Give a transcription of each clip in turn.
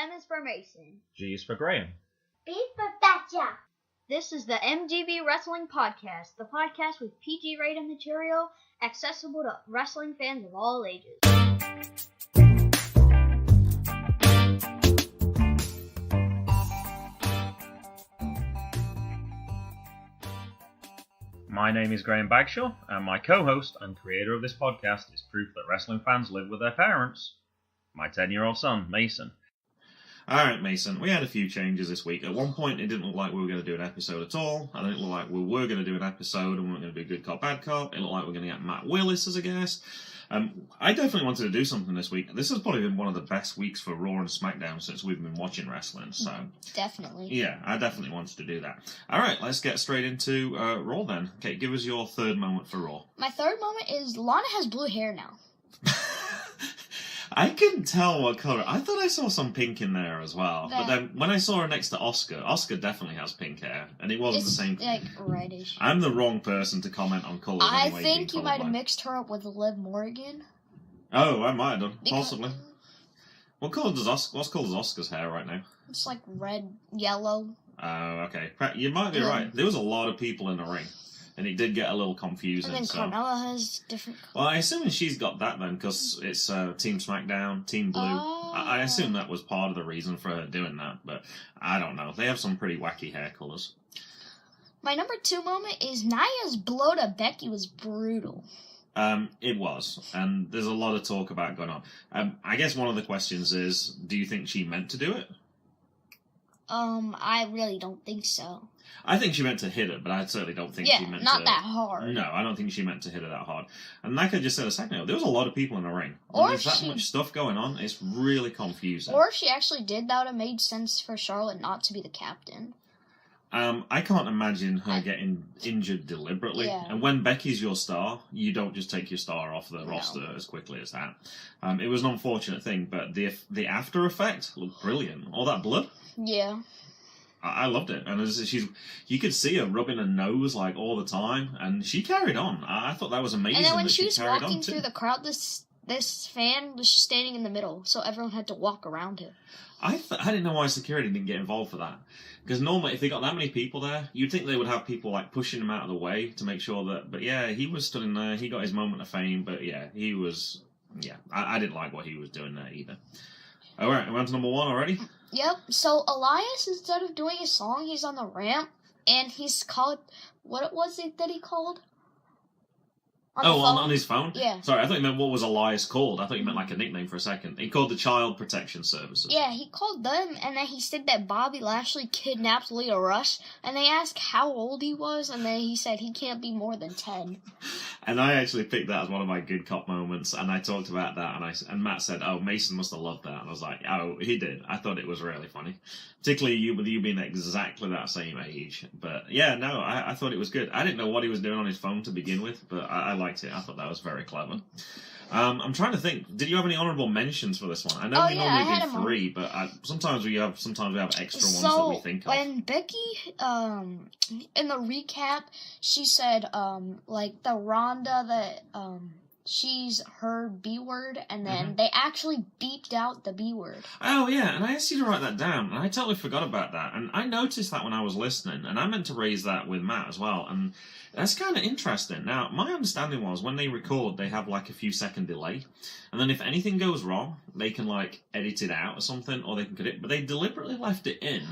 M is for Mason. G is for Graham. B for Betcha. This is the Mgb Wrestling Podcast, the podcast with PG-rated material accessible to wrestling fans of all ages. My name is Graham Bagshaw, and my co-host and creator of this podcast is proof that wrestling fans live with their parents. My 10-year-old son, Mason. Alright, Mason, we had a few changes this week. At one point, it didn't look like we were going to do an episode at all. I didn't look like we were going to do an episode and we weren't going to do Good Cop, Bad Cop. It looked like we were going to get Matt Willis as a guest. I definitely wanted to do something this week. This has probably been one of the best weeks for Raw and Smackdown since we've been watching wrestling. So Definitely. Yeah, I definitely wanted to do that. Alright, let's get straight into Raw then. Okay, give us your third moment for Raw. My third moment is Lana has blue hair now. I couldn't tell what colour. I thought I saw some pink in there as well. But then when I saw her next to Oscar definitely has pink hair. And it wasn't the same. It's like reddish. I'm the wrong person to comment on colours I think you might have mixed her up with Liv Morgan. Oh, I might have done. Possibly. What's colour does Oscar's hair right now? It's like red, yellow. Oh, okay. You might be right. There was a lot of people in the ring. And it did get a little confusing. And then Carmella has different colors. Well, I assume she's got that then, because it's Team Smackdown, Team Blue. Oh. I assume that was part of the reason for her doing that, but I don't know. They have some pretty wacky hair colours. My number 2 moment is Nia's blow to Becky was brutal. It was, and there's a lot of talk about going on. I guess one of the questions is, do you think she meant to do it? I really don't think so. I think she meant to hit it, but I certainly don't think she meant to... Yeah, not that hard. No, I don't think she meant to hit it that hard. And like I just said a second ago, there was a lot of people in the ring. Or there's that much stuff going on, it's really confusing. Or if she actually did, that would have made sense for Charlotte not to be the captain. I can't imagine her getting injured deliberately. Yeah. And when Becky's your star, you don't just take your star off the roster as quickly as that. It was an unfortunate thing, but the after effect looked brilliant. All that blood. Yeah. I loved it, and you could see her rubbing her nose like all the time, and she carried on. I thought that was amazing. And then when she was carried walking on through the crowd, this fan was standing in the middle, so everyone had to walk around him. I didn't know why security didn't get involved for that, because normally if they got that many people there, you'd think they would have people like pushing him out of the way to make sure that. But yeah, he was stood in there. He got his moment of fame, but yeah, he was. Yeah, I didn't like what he was doing there either. All right, we're on to number 1 already. Yep, so Elias, instead of doing a song, he's on the ramp, and he's called, what was it that he called? On his phone? Yeah. Sorry, I thought you meant what was Elias called. I thought you meant like a nickname for a second. He called the Child Protection Services. Yeah, he called them, and then he said that Bobby Lashley kidnapped Lita Rush, and they asked how old he was, and then he said he can't be more than 10. And I actually picked that as one of my good cop moments, and I talked about that, and Matt said, "Oh, Mason must have loved that," and I was like, "Oh, he did." I thought it was really funny, particularly with you being exactly that same age. But yeah, no, I thought it was good. I didn't know what he was doing on his phone to begin with, but I liked it. I thought that was very clever. I'm trying to think. Did you have any honourable mentions for this one? I know we normally do 3, but sometimes we have extra ones that we think of. When Becky, in the recap, she said, like the Rhonda that she's her B word, and then they actually beeped out the B word. Oh yeah, and I asked you to write that down, and I totally forgot about that. And I noticed that when I was listening, and I meant to raise that with Matt as well. And that's kind of interesting. Now, my understanding was when they record, they have like a few second delay. And then if anything goes wrong, they can like edit it out or something, or they can cut it. But they deliberately left it in,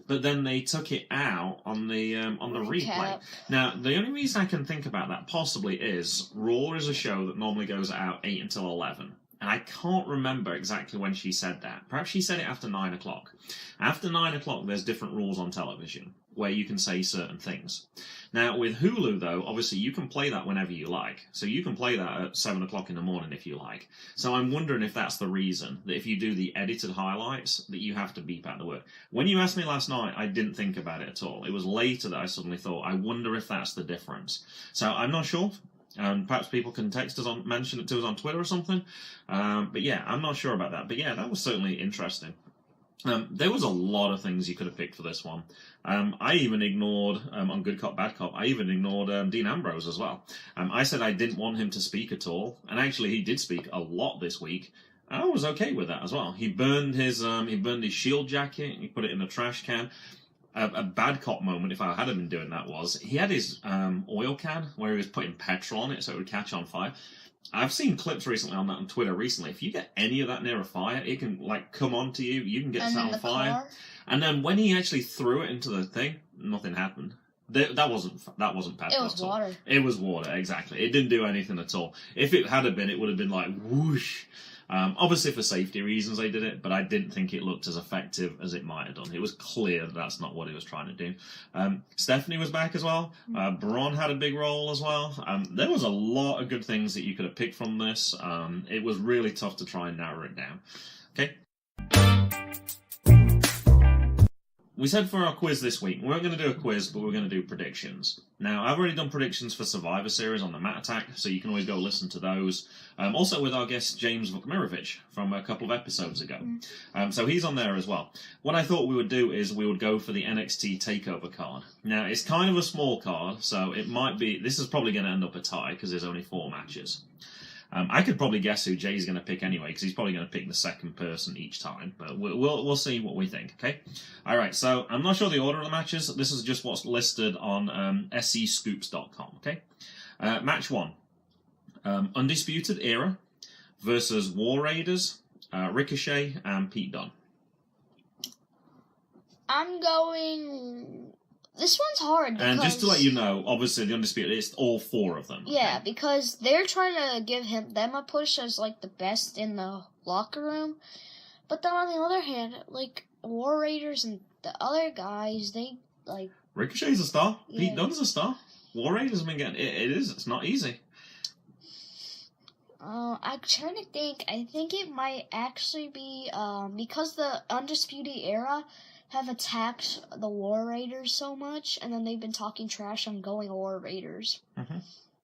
but then they took it out on the replay. Now, the only reason I can think about that possibly is Raw is a show that normally goes out 8 until 11. And I can't remember exactly when she said that. Perhaps she said it after 9 o'clock. After 9 o'clock, there's different rules on television where you can say certain things. Now, with Hulu, though, obviously you can play that whenever you like. So you can play that at 7 o'clock in the morning if you like. So I'm wondering if that's the reason, that if you do the edited highlights, that you have to beep out the word. When you asked me last night, I didn't think about it at all. It was later that I suddenly thought, I wonder if that's the difference. So I'm not sure. Perhaps people can text us mention it to us on Twitter or something. But yeah, I'm not sure about that. But yeah, that was certainly interesting. There was a lot of things you could have picked for this one. I even ignored, on Good Cop, Bad Cop, I even ignored Dean Ambrose as well. I said I didn't want him to speak at all, and actually he did speak a lot this week. I was okay with that as well. He burned his shield jacket. He put it in a trash can. A bad cop moment, if I had been doing that, was he had his oil can where he was putting petrol on it so it would catch on fire. I've seen clips recently on that on Twitter recently. If you get any of that near a fire, it can come onto you. You can get set on fire. Car? And then when he actually threw it into the thing, nothing happened. That wasn't petrol. It was water. It was water, exactly. It didn't do anything at all. If it had been, it would have been like whoosh. Obviously for safety reasons they did it, but I didn't think it looked as effective as it might have done. It was clear that's not what he was trying to do. Stephanie was back as well. Braun had a big role as well. There was a lot of good things that you could have picked from this. It was really tough to try and narrow it down. Okay. We said for our quiz this week, we weren't going to do a quiz, but we're going to do predictions. Now, I've already done predictions for Survivor Series on the Matt Attack, so you can always go listen to those. Also with our guest, James Vukmirovic, from a couple of episodes ago. So he's on there as well. What I thought we would do is we would go for the NXT Takeover card. Now, it's kind of a small card, so it might be... This is probably going to end up a tie, because there's only 4 matches. I could probably guess who Jay's going to pick anyway, because he's probably going to pick the second person each time. But we'll see what we think, okay? All right, so I'm not sure the order of the matches. This is just what's listed on SCScoops.com, okay? Match 1. Undisputed Era versus War Raiders, Ricochet, and Pete Dunne. I'm going... This one's hard because... And just to let you know, obviously the Undisputed, it's all 4 of them. Yeah, okay? because they're trying to give them a push as, like, the best in the locker room. But then on the other hand, like, War Raiders and the other guys, they, like... Ricochet's a star. Yeah. Pete Dunne's a star. War Raiders have been getting... It's not easy. I'm trying to think. I think it might actually be, because the Undisputed Era have attacked the War Raiders so much, and then they've been talking trash. I'm going War Raiders. Mm-hmm.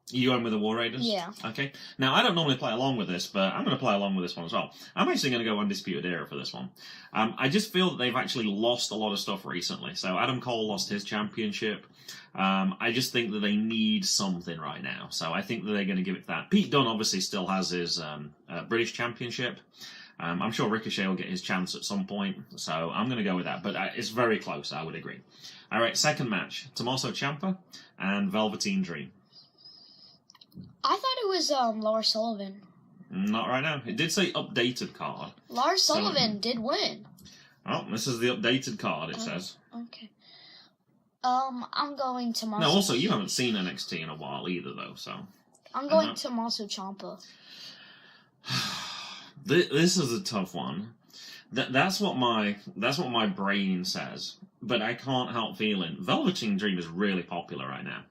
You going with the War Raiders? Yeah. Okay. Now, I don't normally play along with this, but I'm going to play along with this one as well. I'm actually going to go Undisputed Era for this one. I just feel that they've actually lost a lot of stuff recently. So Adam Cole lost his championship. I just think that they need something right now. So I think that they're going to give it that. Pete Dunne obviously still has his British championship. I'm sure Ricochet will get his chance at some point. So I'm going to go with that. But it's very close, I would agree. All right, second match. Tommaso Ciampa and Velveteen Dream. I thought it was Lars Sullivan. Not right now. It did say updated card. Lars Sullivan did win. Oh, this is the updated card, it says. Okay. I'm going Tommaso. No, also, you haven't seen NXT in a while either, though, so... I'm going Tommaso Ciampa. This is a tough one. That's what my brain says, but I can't help feeling Velveteen Dream is really popular right now.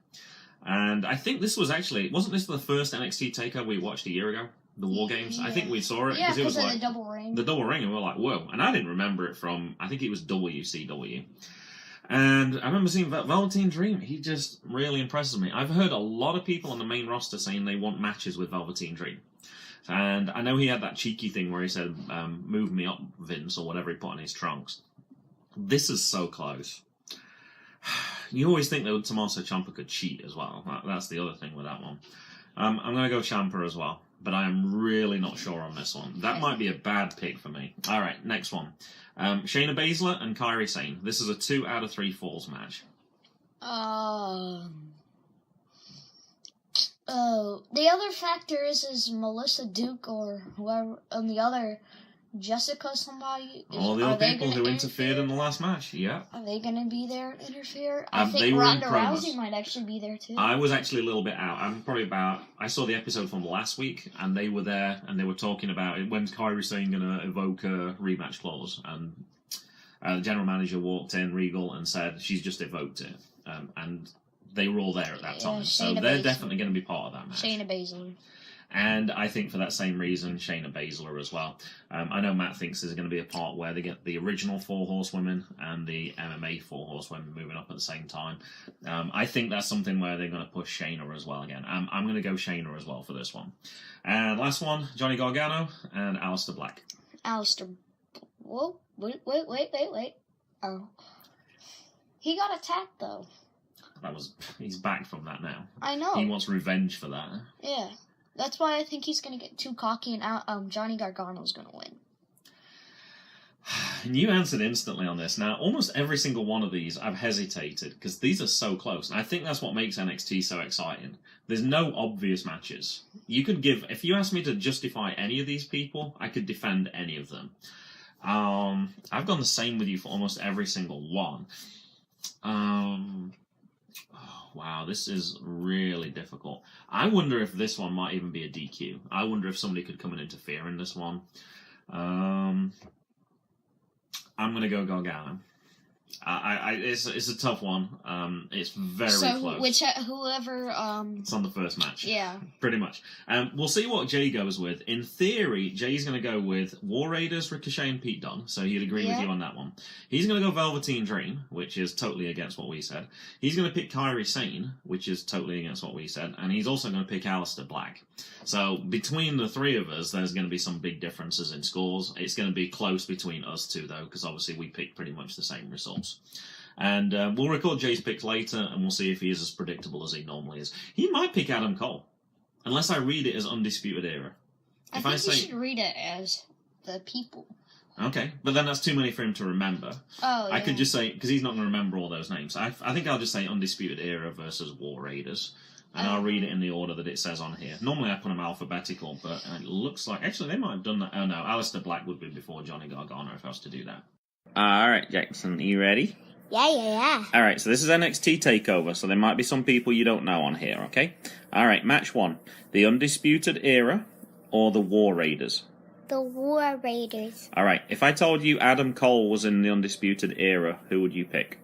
And I think this was actually... Wasn't this the first NXT Takeover we watched a year ago? The War Games? Yeah. I think we saw it. Yeah, it was of like the double ring. The double ring, and we were like, whoa. And I didn't remember it from... I think it was WCW. And I remember seeing Velveteen Dream. He just really impresses me. I've heard a lot of people on the main roster saying they want matches with Velveteen Dream. And I know he had that cheeky thing where he said, move me up, Vince, or whatever he put on his trunks. This is so close. You always think that Tommaso Ciampa could cheat as well. That's the other thing with that one. I'm going to go Ciampa as well, but I am really not sure on this one. That might be a bad pick for me. All right, next one. Shayna Baszler and Kairi Sane. This is a 2 out of 3 falls match. The other factor is Melissa Duke or whoever, and the other Jessica somebody. All the other people who interfered in the last match, yeah. Are they going to be there to interfere? I think were Ronda in promos. Rousey might actually be there too. I was actually a little bit out. I saw the episode from last week, and they were there, and they were talking about it. When's Kairi Sane going to evoke a rematch clause? And the general manager walked in, Regal, and said she's just evoked it. And they were all there at that time. So they're definitely going to be part of that match. Shayna Baszler. And I think for that same reason, Shayna Baszler as well. I know Matt thinks there's going to be a part where they get the original 4 horsewomen and the MMA 4 horsewomen moving up at the same time. I think that's something where they're going to push Shayna as well again. I'm going to go Shayna as well for this one. And last one, Johnny Gargano and Aleister Black. Aleister. Whoa, wait. Oh. He got attacked, though. He's back from that now. I know. He wants revenge for that. Yeah. That's why I think he's going to get too cocky and Johnny Gargano's going to win. And you answered instantly on this. Now, almost every single one of these, I've hesitated, because these are so close. And I think that's what makes NXT so exciting. There's no obvious matches. You could give... If you asked me to justify any of these people, I could defend any of them. I've gone the same with you for almost every single one. Wow, this is really difficult. I wonder if this one might even be a DQ. I wonder if somebody could come and interfere in this one. I'm going to go Gargano. It's a tough one. It's very close. Whoever... It's on the first match. Yeah. Pretty much. We'll see what Jay goes with. In theory, Jay's going to go with War Raiders, Ricochet, and Pete Dunne, so he'd agree with you on that one. He's going to go Velveteen Dream, which is totally against what we said. He's going to pick Kairi Sane, which is totally against what we said. And he's also going to pick Aleister Black. So between the three of us, there's going to be some big differences in scores. It's going to be close between us two, though, because obviously we picked pretty much the same results. And we'll record Jay's picks later, and we'll see if he is as predictable as he normally is. He might pick Adam Cole, unless I read it as Undisputed Era. I think you should read it as the people. Okay, but then that's too many for him to remember. Oh, yeah. I could just say, because he's not going to remember all those names. I think I'll just say Undisputed Era versus War Raiders. And I'll read it in the order that it says on here. Normally I put them alphabetical, but it looks like... Actually, they might have done that. Oh, no. Aleister Black would be before Johnny Gargano if I was to do that. All right, Jackson. Are you ready? Yeah. All right, so this is NXT Takeover, so there might be some people you don't know on here, okay? All right, match one. The Undisputed Era or the War Raiders? The War Raiders. All right, if I told you Adam Cole was in the Undisputed Era, who would you pick?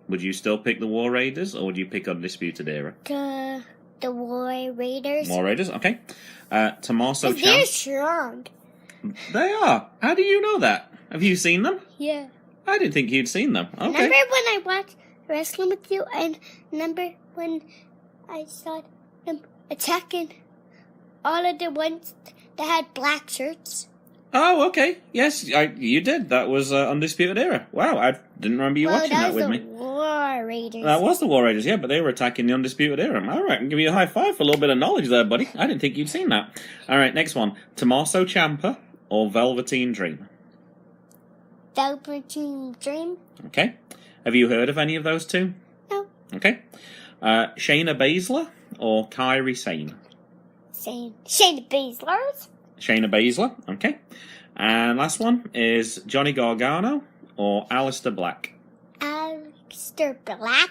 Would you still pick the War Raiders, or would you pick Undisputed Era? The War Raiders. War Raiders, okay. Tommaso Ciampa. They're strong. They are. How do you know that? Have you seen them? Yeah. I didn't think you'd seen them. Okay. Remember when I watched wrestling with you, and remember when I saw them attacking all of the ones that had black shirts? Oh, okay. Yes, you did. That was Undisputed Era. Wow, I didn't remember you watching that with me. That was the War Raiders. That was the War Raiders, yeah, but they were attacking the Undisputed Era. All right, I can give you a high five for a little bit of knowledge there, buddy. I didn't think you'd seen that. All right, next one. Tommaso Ciampa or Velveteen Dream? Velveteen Dream. Okay. Have you heard of any of those two? No. Okay. Shayna Baszler or Kairi Sane? Shayna Baszler. Shayna Baszler, okay. And last one is Johnny Gargano or Aleister Black? Aleister Black.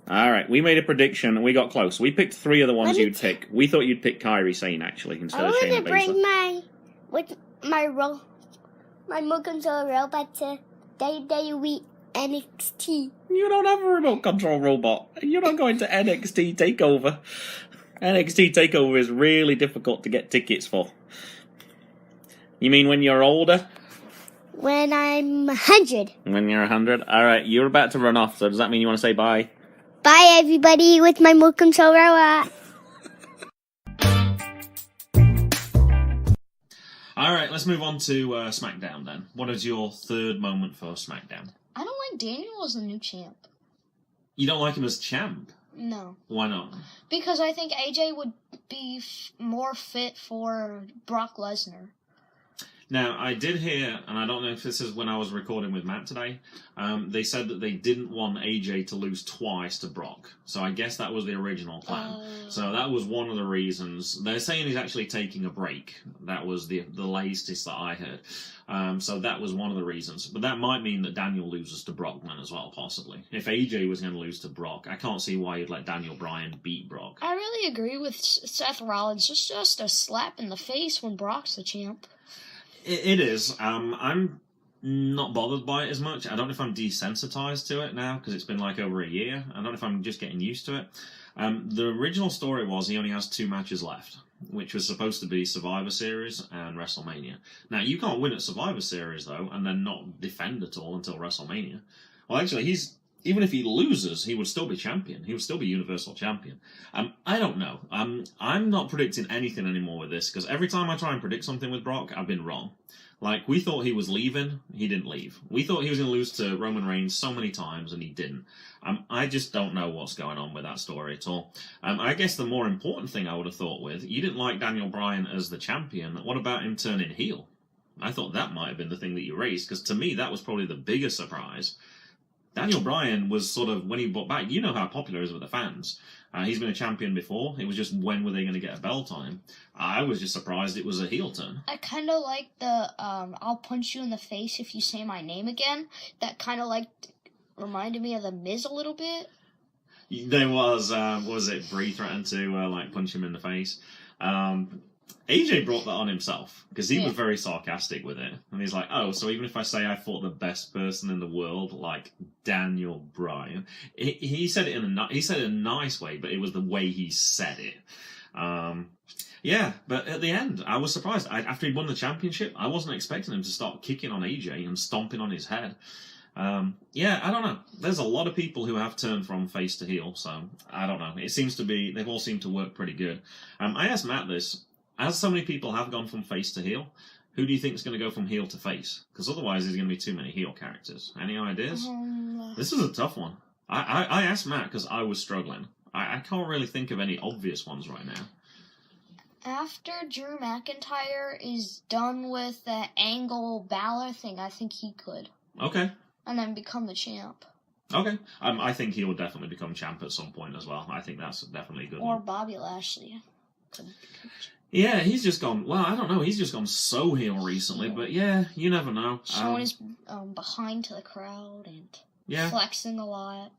All right, we made a prediction and we got close. We picked three of the ones you'd pick. We thought you'd pick Kairi Sane, actually, instead of Shayna Baszler. I want to bring my remote control robot to WWE NXT. You don't have a remote control robot. You're not going to NXT Takeover. NXT Takeover is really difficult to get tickets for. You mean when you're older? When I'm 100. When you're 100? Alright, you're about to run off, so does that mean you want to say bye? Bye, everybody, with my remote control robot. Alright, let's move on to Smackdown then. What is your third moment for Smackdown? I don't like Daniel as the new champ. You don't like him as champ? No. Why not? Because I think AJ would be more fit for Brock Lesnar. Now, I did hear, and I don't know if this is when I was recording with Matt today, they said that they didn't want AJ to lose twice to Brock. So I guess that was the original plan. So that was one of the reasons. They're saying he's actually taking a break. That was the latest that I heard. So that was one of the reasons. But that might mean that Daniel loses to Brock then as well, possibly. If AJ was going to lose to Brock, I can't see why you'd let Daniel Bryan beat Brock. I really agree with Seth Rollins. It's just a slap in the face when Brock's the champ. It is. I'm not bothered by it as much. I don't know if I'm desensitized to it now because it's been like over a year. I don't know if I'm just getting used to it. The original story was he only has 2 matches left, which was supposed to be Survivor Series and WrestleMania. Now, you can't win at Survivor Series, though, and then not defend at all until WrestleMania. Well, actually, he's even if he loses, he would still be champion. He would still be Universal Champion. I don't know. I'm not predicting anything anymore with this, because every time I try and predict something with Brock, I've been wrong. Like, we thought he was leaving, he didn't leave. We thought he was going to lose to Roman Reigns so many times, and he didn't. I just don't know what's going on with that story at all. I guess the more important thing I would have thought with, you didn't like Daniel Bryan as the champion. What about him turning heel? I thought that might have been the thing that you raised, because to me, that was probably the biggest surprise. Daniel Bryan was sort of, when he brought back, you know how popular he is with the fans. He's been a champion before. It was just, when were they going to get a belt on him? I was just surprised it was a heel turn. I kind of like the, I'll punch you in the face if you say my name again. That kind of like reminded me of The Miz a little bit. There was it Brie threatened to, punch him in the face? AJ brought that on himself, because he was very sarcastic with it. And he's like, oh, so even if I say I fought the best person in the world, like Daniel Bryan, he said it in a nice way, but it was the way he said it. Yeah, but at the end, I was surprised. After he won the championship, I wasn't expecting him to start kicking on AJ and stomping on his head. Yeah, I don't know. There's a lot of people who have turned from face to heel, so I don't know. It seems to be, they've all seemed to work pretty good. I asked Matt this. As so many people have gone from face to heel, who do you think is going to go from heel to face? Because otherwise there's going to be too many heel characters. Any ideas? This is a tough one. I asked Matt because I was struggling. I can't really think of any obvious ones right now. After Drew McIntyre is done with the Angle Balor thing, I think he could. Okay. And then become the champ. Okay. I think he will definitely become champ at some point as well. I think that's definitely a good one. Or Bobby Lashley could become champ. Yeah, he's just gone, well, I don't know, he's just gone so heel recently, but yeah, you never know. Showing his behind to the crowd and flexing a lot.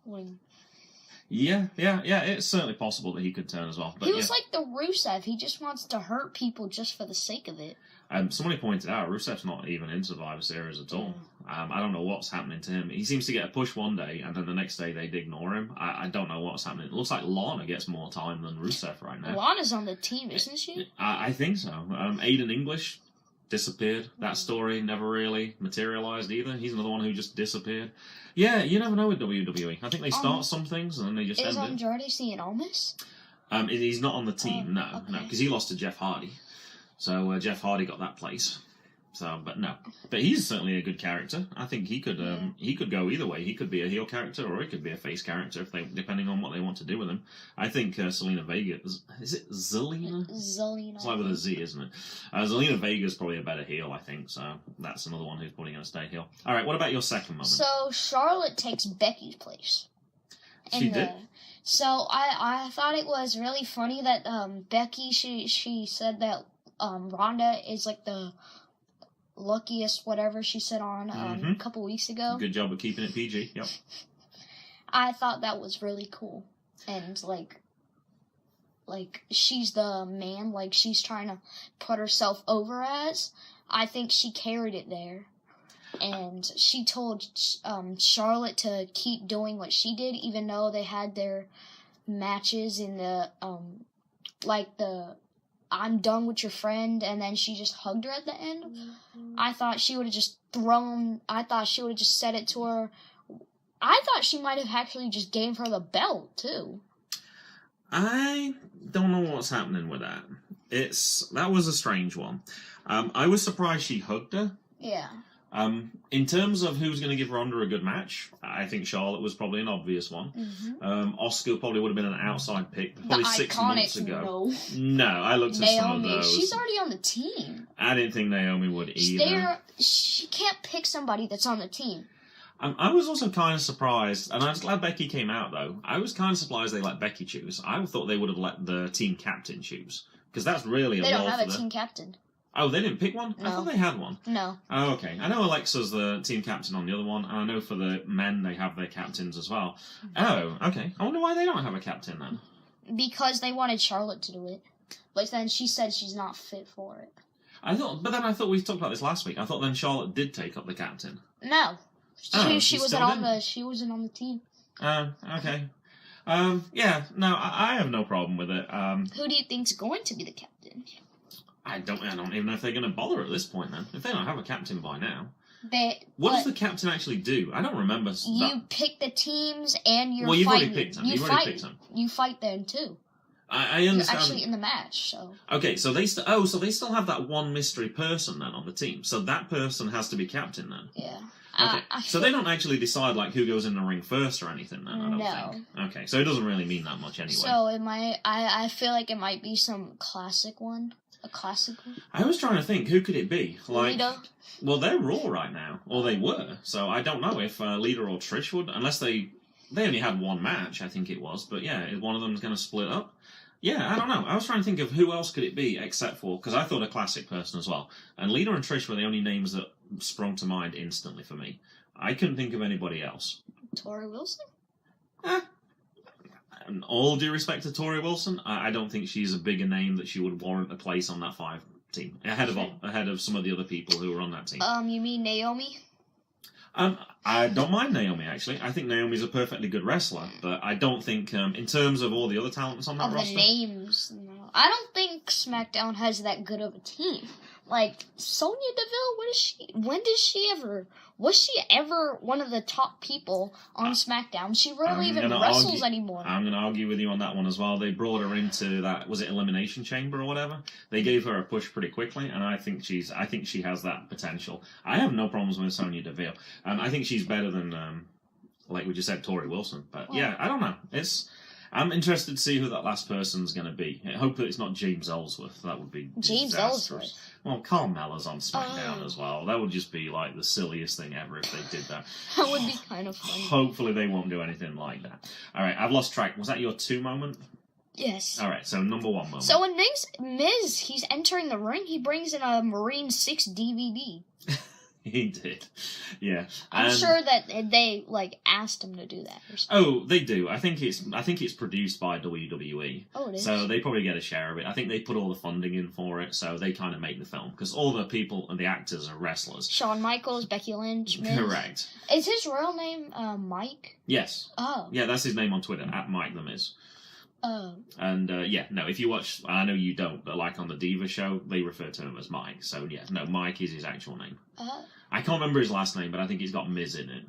Yeah, it's certainly possible that he could turn as well. But he was like the Rusev, he just wants to hurt people just for the sake of it. Somebody pointed out, Rusev's not even in Survivor Series at all. I don't know what's happening to him. He seems to get a push one day, and then the next day they'd ignore him. I don't know what's happening. It looks like Lana gets more time than Rusev right now. Lana's on the team, isn't she? I think so. Aiden English disappeared. That story never really materialized either. He's another one who just disappeared. Yeah, you never know with WWE. I think they start some things, and then they just end it. Is Andrade Cien Almas? He's not on the team, no, because he lost to Jeff Hardy. So Jeff Hardy got that place. So, but no, but he's certainly a good character. I think he could go either way. He could be a heel character or he could be a face character depending on what they want to do with him. I think Zelina Vega, is it Zelina? Zelina. It's like with a Z, isn't it? Zelina Vega is probably a better heel, I think. So that's another one who's probably going to stay heel. All right, what about your second moment? So Charlotte takes Becky's place. She did. So I thought it was really funny that Becky she said that Ronda is like the luckiest whatever she said on a couple weeks ago. Good job of keeping it PG. Yep. I thought that was really cool. And like she's the man, like she's trying to put herself over as. I think she carried it there. And she told Charlotte to keep doing what she did, even though they had their matches in the I'm done with your friend, and then she just hugged her at the end. I thought she would have just said it to her. I thought she might have actually just gave her the belt, too. I don't know what's happening with that. That was a strange one. I was surprised she hugged her. Yeah. In terms of who's going to give Ronda a good match, I think Charlotte was probably an obvious one. Oscar probably would have been an outside pick, probably 6 months ago. No, I looked at some of those. She's already on the team. I didn't think Naomi would either. She can't pick somebody that's on the team. I was also kind of surprised, and I was glad Becky came out, though. I was kind of surprised they let Becky choose. I thought they would have let the team captain choose, because that's really a role for them. They don't have a team captain. Oh, they didn't pick one? No. I thought they had one. No. Oh, okay. I know Alexa's the team captain on the other one, and I know for the men they have their captains as well. Oh, okay. I wonder why they don't have a captain then. Because they wanted Charlotte to do it. But then she said she's not fit for it. I thought we talked about this last week. I thought then Charlotte did take up the captain. No. She wasn't on the team. Okay. Yeah, no, I have no problem with it. Who do you think's going to be the captain? I don't even know if they're going to bother at this point then. If they don't have a captain by now. What does the captain actually do? I don't remember. You pick the teams and you're you've fighting. Already picked them. You've already picked them. You fight them too. I understand. You're actually in the match, so. Okay, so they still have that one mystery person then on the team. So that person has to be captain then. Yeah. Okay. So they don't actually decide like who goes in the ring first or anything then. I don't think. Okay, so it doesn't really mean that much anyway. So it might. I feel like it might be some classic one. A classic one. I was trying to think, who could it be? Like, Lita. Well, they're Raw right now, or they were. So I don't know if Lita or Trish would, unless they only had one match, I think it was. But yeah, one of them's going to split up. Yeah, I don't know. I was trying to think of who else could it be except for, because I thought a classic person as well. And Lita and Trish were the only names that sprung to mind instantly for me. I couldn't think of anybody else. Tori Wilson? And all due respect to Tori Wilson, I don't think she's a bigger name that she would warrant a place on that 5 team. Ahead of some of the other people who were on that team. You mean Naomi? I don't mind Naomi, actually. I think Naomi's a perfectly good wrestler, but I don't think, in terms of all the other talents on that roster... the names, no. I don't think SmackDown has that good of a team. Like, Sonya Deville, was she ever one of the top people on SmackDown? She rarely even wrestles anymore. I'm going to argue with you on that one as well. They brought her into that, was it Elimination Chamber or whatever? They gave her a push pretty quickly, and I think she has that potential. I have no problems with Sonya Deville. I think she's better than, like we just said, Tori Wilson. But yeah, I don't know. I'm interested to see who that last person's going to be. I hope that it's not James Ellsworth. That would be James Ellsworth. Well, Carmella's on SmackDown as well. That would just be like the silliest thing ever if they did that. That would be kind of funny. Hopefully they won't do anything like that. All right, I've lost track. Was that your 2 moment? Yes. All right, so number 1 moment. So when Miz, he's entering the ring, he brings in a Marine 6 DVD. He did, yeah. I'm sure that they asked him to do that. Or something. Oh, they do. I think it's produced by WWE. Oh, it is. So they probably get a share of it. I think they put all the funding in for it, so they kind of make the film because all the people and the actors are wrestlers. Shawn Michaels, Becky Lynch, Miz. Correct. Is his real name Mike? Yes. Oh. Yeah, that's his name on Twitter @Mike the Miz. Oh. And if you watch, I know you don't, but like on the Diva show, they refer to him as Mike. So yeah, no, Mike is his actual name. I can't remember his last name, but I think he's got Miz in it.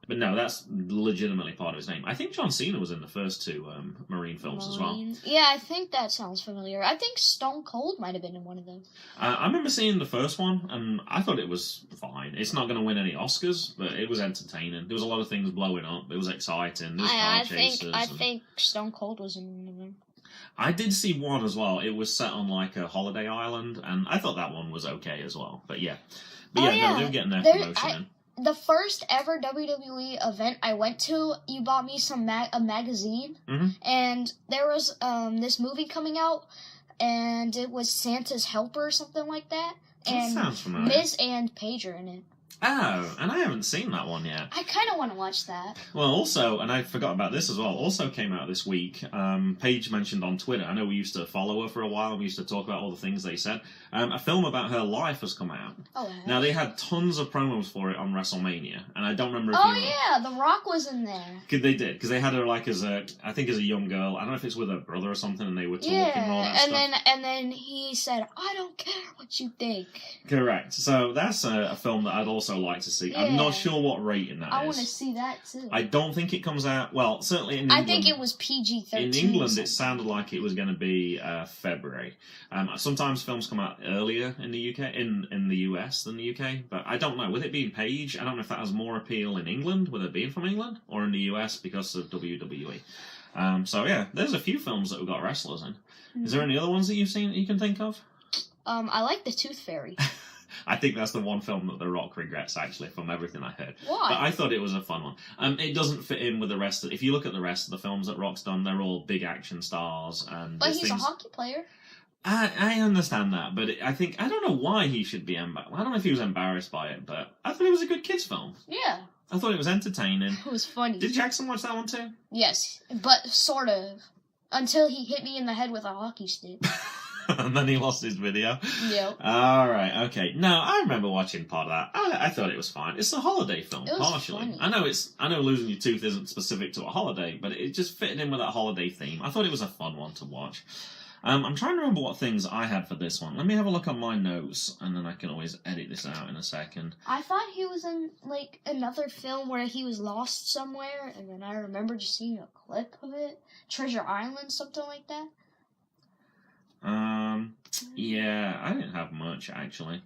But no, that's legitimately part of his name. I think John Cena was in the first 2 Marine films as well. Yeah, I think that sounds familiar. I think Stone Cold might have been in one of them. I remember seeing the first one, and I thought it was fine. It's not going to win any Oscars, but it was entertaining. There was a lot of things blowing up. It was exciting. There was car chases. I think Stone Cold was in one of them. I did see one as well. It was set on like a holiday island, and I thought that one was okay as well. But yeah. No, they were getting their promotion in. The first ever WWE event I went to, you bought me a magazine, and there was this movie coming out, and it was Santa's Helper or something like that. And that sounds familiar. Miz and Paige are in it. Oh, and I haven't seen that one yet. I kind of want to watch that. Well, also, and I forgot about this as well, also came out this week, Paige mentioned on Twitter, I know we used to follow her for a while, and we used to talk about all the things they said, a film about her life has come out. Oh, now, they had tons of promos for it on WrestleMania, and I don't remember if The Rock was in there. They did, because they had her like as a young girl, I don't know if it's with her brother or something, and they were talking and all that stuff. And then he said, I don't care what you think. Correct. So that's a film that I'd also like to see. Yeah. I'm not sure what rating that is. I want to see that too. I don't think it comes out, well, certainly in England. I think it was PG-13. In England, it sounded like it was going to be February. Sometimes films come out earlier in the UK, in the US than the UK, but I don't know. With it being Paige, I don't know if that has more appeal in England, with it being from England, or in the US because of WWE. So yeah, there's a few films that have got wrestlers in. Mm-hmm. Is there any other ones that you've seen that you can think of? I like The Tooth Fairy. I think that's the one film that The Rock regrets, actually, from everything I heard. Why? But I thought it was a fun one. It doesn't fit in with the rest of... If you look at the rest of the films that Rock's done, they're all big action stars. But he's a hockey player. I understand that, but I don't know why he should be embarrassed. I don't know if he was embarrassed by it, but I thought it was a good kids' film. Yeah. I thought it was entertaining. It was funny. Did Jackson watch that one too? Yes, but sort of. Until he hit me in the head with a hockey stick. And then he lost his video? Yep. Alright, okay. No, I remember watching part of that. I thought it was fine. It's a holiday film, it was partially. Funny. I know losing your tooth isn't specific to a holiday, but it just fitted in with that holiday theme. I thought it was a fun one to watch. I'm trying to remember what things I had for this one. Let me have a look on my notes, and then I can always edit this out in a second. I thought he was in, like, another film where he was lost somewhere, and then I remember just seeing a clip of it. Treasure Island, something like that. Yeah, I didn't have much, actually.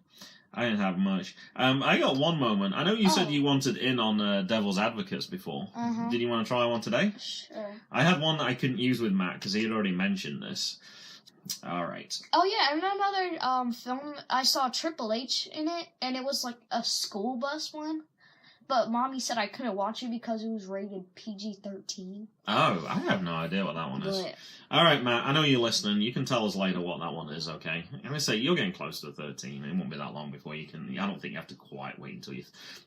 I got one moment. I know you said you wanted in on Devil's Advocates before. Uh-huh. Did you want to try one today? Sure. I had one that I couldn't use with Matt because he had already mentioned this. All right. Oh, yeah, and another film, I saw Triple H in it, and it was, like, a school bus one. But Mommy said I couldn't watch it because it was rated PG-13. Oh, I have no idea what that one is. All right, Matt, I know you're listening. You can tell us later what that one is, okay? I'm going to say you're getting close to 13. It won't be that long before you can... I don't think you have to quite wait until you...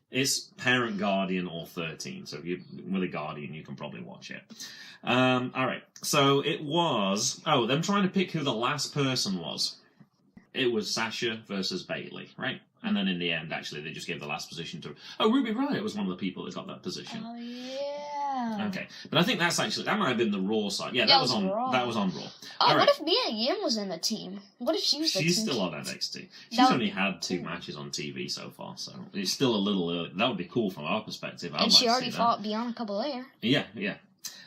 It's Parent, Guardian, or 13. So if you're with a Guardian, you can probably watch it. All right. So it was... Oh, them trying to pick who the last person was. It was Sasha versus Bayley, right? And then in the end, actually, they just gave the last position to... Oh, Ruby Riott was one of the people that got that position. Oh, yeah. Okay. But I think that's actually... That might have been the Raw side. Yeah, that was on Raw. That was on Raw. Oh, what if Mia Yim was in the team? What if she was the team? She's still on NXT. She's only had 2 matches on TV so far, so it's still a little early. That would be cool from our perspective. And she already fought Bianca Belair. Yeah.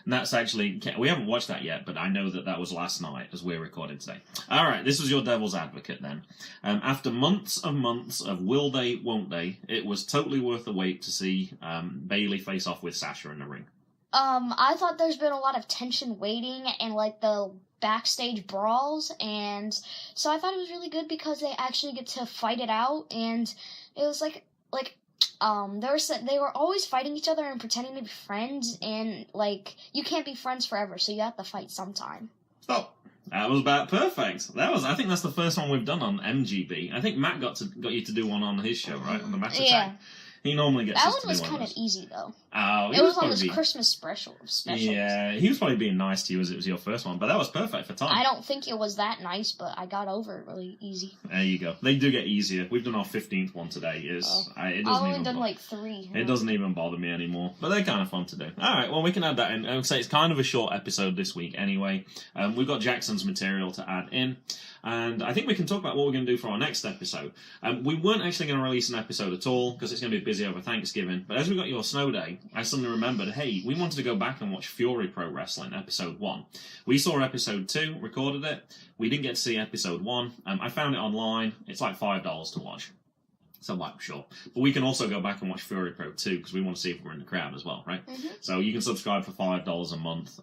And that's actually... We haven't watched that yet, but I know that was last night as we're recording today. All right, this was your Devil's Advocate then. After months of will they, won't they, it was totally worth the wait to see Bayley face off with Sasha in the ring. I thought there's been a lot of tension waiting and, like, the backstage brawls, and so I thought it was really good because they actually get to fight it out, and it was they were always fighting each other and pretending to be friends, and, like, you can't be friends forever, so you have to fight sometime. Oh, that was about perfect. I think that's the first one we've done on MGB. I think Matt got you to do one on his show, right? On the Match Attack. Yeah. He normally gets that us to one do was one kind of easy, though. Oh, it was on his Christmas special. Yeah, he was probably being nice to you as it was your first one, but that was perfect for Tom. I don't think it was that nice, but I got over it really easy. There you go. They do get easier. We've done our 15th one today. I've only done like 3. It doesn't even bother me anymore, but they're kind of fun to do. All right, well, we can add that in. I would say it's kind of a short episode this week anyway. We've got Jackson's material to add in. And I think we can talk about what we're going to do for our next episode. We weren't actually going to release an episode at all because it's going to be busy over Thanksgiving. But as we got your snow day, I suddenly remembered, hey, we wanted to go back and watch Fury Pro Wrestling, episode 1. We saw episode 2, recorded it. We didn't get to see episode 1. I found it online. It's like $5 to watch. So I'm like, sure. But we can also go back and watch Fury Pro 2 because we want to see if we're in the crowd as well, right? Mm-hmm. So you can subscribe for $5 a month.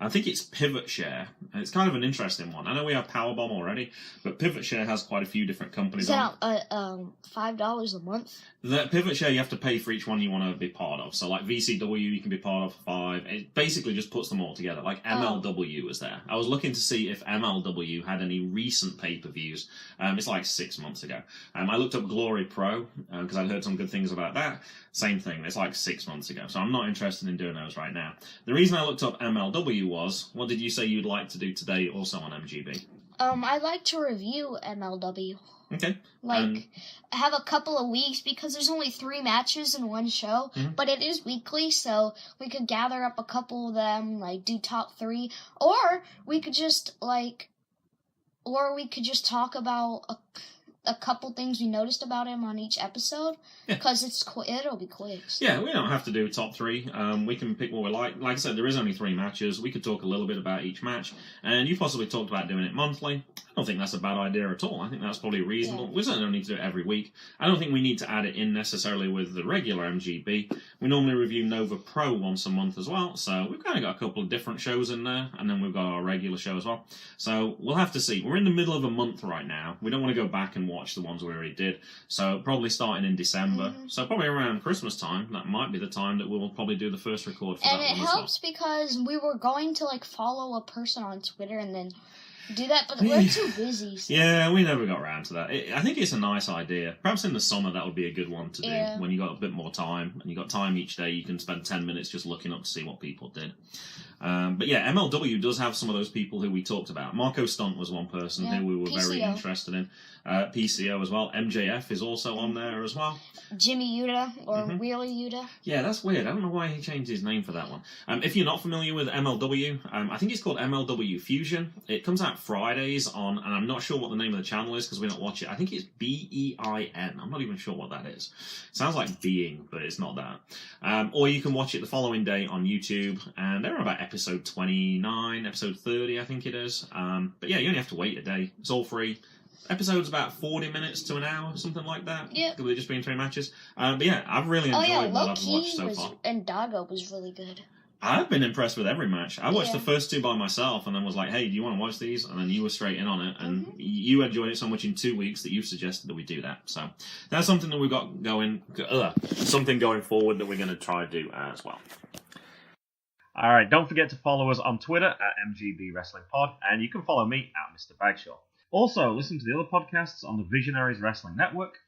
I think it's Pivot Share. And it's kind of an interesting one. I know we have Powerbomb already, but Pivot Share has quite a few different companies. Is that $5 a month? The Pivot Share, you have to pay for each one you want to be part of. So like VCW, you can be part of for $5. It basically just puts them all together. Like MLW was there. I was looking to see if MLW had any recent pay-per-views. It's like 6 months ago. I looked up Glory Pro because I'd heard some good things about that. Same thing. It's like 6 months ago. So I'm not interested in doing those right now. The reason I looked up MLW was, what did you say you'd like to do today also on MGB? I'd like to review MLW. Okay. Have a couple of weeks because there's only 3 matches in one show, but it is weekly, so we could gather up a couple of them, like do top 3, or we could just talk about a couple things we noticed about him on each episode, because it'll be quick. So. Yeah, we don't have to do top 3. We can pick what we like. Like I said, there is only 3 matches. We could talk a little bit about each match, and you possibly talked about doing it monthly. I don't think that's a bad idea at all. I think that's probably reasonable. Yeah. We certainly don't need to do it every week. I don't think we need to add it in necessarily with the regular MGB. We normally review Nova Pro once a month as well, so we've kind of got a couple of different shows in there, and then we've got our regular show as well. So we'll have to see. We're in the middle of a month right now. We don't want to go back and watch the ones we already did, so probably starting in December. So probably around Christmas time, that might be the time that we'll probably do the first record for that one. And it helps because we were going to follow a person on Twitter and then do that, but we're too busy. So. Yeah, we never got around to that. I think it's a nice idea. Perhaps in the summer that would be a good one to do when you got a bit more time and you got time each day. You can spend 10 minutes just looking up to see what people did. But yeah, MLW does have some of those people who we talked about. Marco Stunt was one person who we were very interested in. PCO as well. MJF is also on there as well. Jimmy Yuta or Wheeler Yuta. Yeah, that's weird. I don't know why he changed his name for that one. If you're not familiar with MLW, I think it's called MLW Fusion. It comes out Fridays on, and I'm not sure what the name of the channel is because we don't watch it. I think it's BEIN. I'm not even sure what that is. Sounds like being, but it's not that. Or you can watch it the following day on YouTube, and they're on about episode 29, episode 30, I think it is. But yeah, you only have to wait a day. It's all free. Episode's about 40 minutes to an hour, something like that. Yeah. With it just being 3 matches. But yeah, I've really enjoyed what I've watched so far. And Dago was really good. I've been impressed with every match. I watched the first 2 by myself and then was like, hey, do you want to watch these? And then you were straight in on it. And you enjoyed it so much in 2 weeks that you've suggested that we do that. So that's something that we've got going, something going forward that we're going to try to do as well. All right, don't forget to follow us on Twitter at Mgb Wrestling Pod, and you can follow me at Mr. Bagshaw. Also, listen to the other podcasts on the Visionaries Wrestling Network.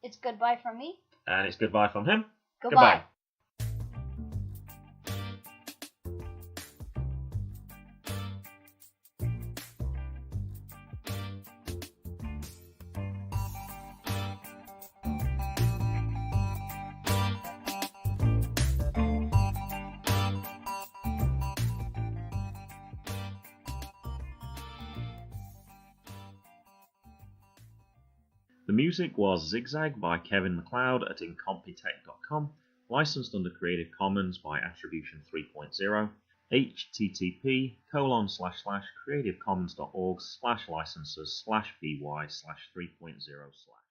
It's goodbye from me. And it's goodbye from him. Goodbye. The music was ZigZag by Kevin MacLeod at incompetech.com, licensed under Creative Commons by Attribution 3.0, http://creativecommons.org/licenses/by/3.0/